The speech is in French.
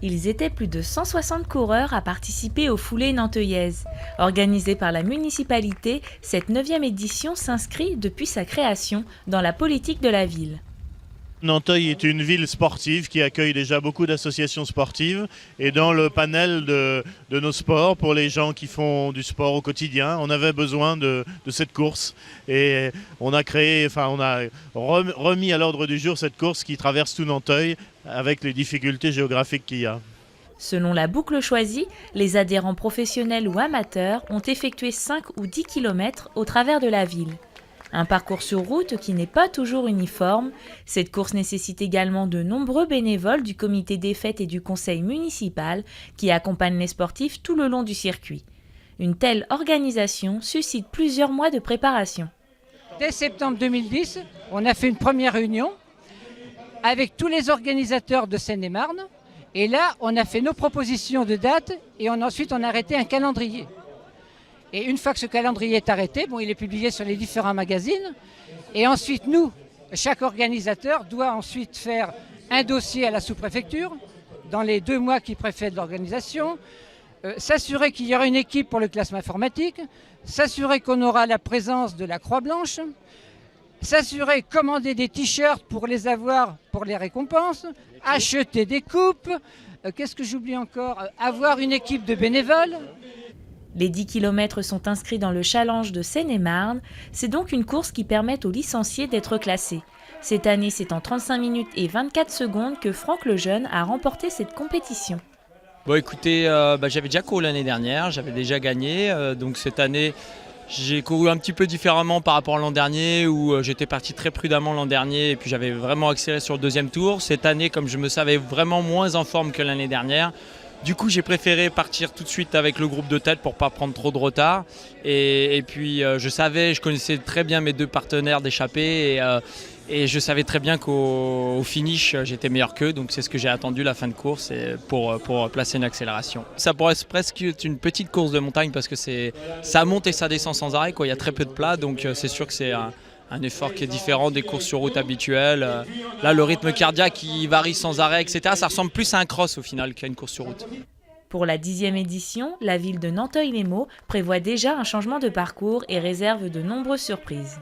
Ils étaient plus de 160 coureurs à participer aux foulées nanteuillaises. Organisée par la municipalité, cette 9e édition s'inscrit depuis sa création dans la politique de la ville. Nanteuil est une ville sportive qui accueille déjà beaucoup d'associations sportives et dans le panel de nos sports, pour les gens qui font du sport au quotidien, on avait besoin de cette course et on a remis à l'ordre du jour cette course qui traverse tout Nanteuil avec les difficultés géographiques qu'il y a. Selon la boucle choisie, les adhérents professionnels ou amateurs ont effectué 5 ou 10 km au travers de la ville. Un parcours sur route qui n'est pas toujours uniforme. Cette course nécessite également de nombreux bénévoles du comité des fêtes et du conseil municipal qui accompagnent les sportifs tout le long du circuit. Une telle organisation suscite plusieurs mois de préparation. Dès septembre 2010, on a fait une première réunion avec tous les organisateurs de Seine-et-Marne. Et là, on a fait nos propositions de date et ensuite on a arrêté un calendrier. Et une fois que ce calendrier est arrêté, il est publié sur les différents magazines. Et ensuite, nous, chaque organisateur doit ensuite faire un dossier à la sous-préfecture dans les 2 mois qui précèdent l'organisation, s'assurer qu'il y aura une équipe pour le classement informatique, s'assurer qu'on aura la présence de la Croix-Blanche, s'assurer, commander des t-shirts pour les avoir pour les récompenses, acheter des coupes, qu'est-ce que j'oublie encore, avoir une équipe de bénévoles. Les 10 km sont inscrits dans le challenge de Seine-et-Marne. C'est donc une course qui permet aux licenciés d'être classés. Cette année, c'est en 35 minutes et 24 secondes que Franck Lejeune a remporté cette compétition. Bon, écoutez, j'avais déjà couru l'année dernière, j'avais déjà gagné. Donc cette année, j'ai couru un petit peu différemment par rapport à l'an dernier où j'étais parti très prudemment l'an dernier et puis j'avais vraiment accéléré sur le 2e tour. Cette année, comme je me savais vraiment moins en forme que l'année dernière, du coup, j'ai préféré partir tout de suite avec le groupe de tête pour ne pas prendre trop de retard. Et puis, je connaissais très bien mes 2 partenaires d'échappée et je savais très bien qu'au finish, j'étais meilleur qu'eux. Donc, c'est ce que j'ai attendu la fin de course pour placer une accélération. Ça pourrait être presque une petite course de montagne parce que ça monte et ça descend sans arrêt, quoi. Il y a très peu de plat, donc c'est sûr que c'est un effort qui est différent des courses sur route habituelles. Là, le rythme cardiaque il varie sans arrêt, etc. Ça ressemble plus à un cross au final qu'à une course sur route. Pour la 10e édition, la ville de Nanteuil-les-Maux prévoit déjà un changement de parcours et réserve de nombreuses surprises.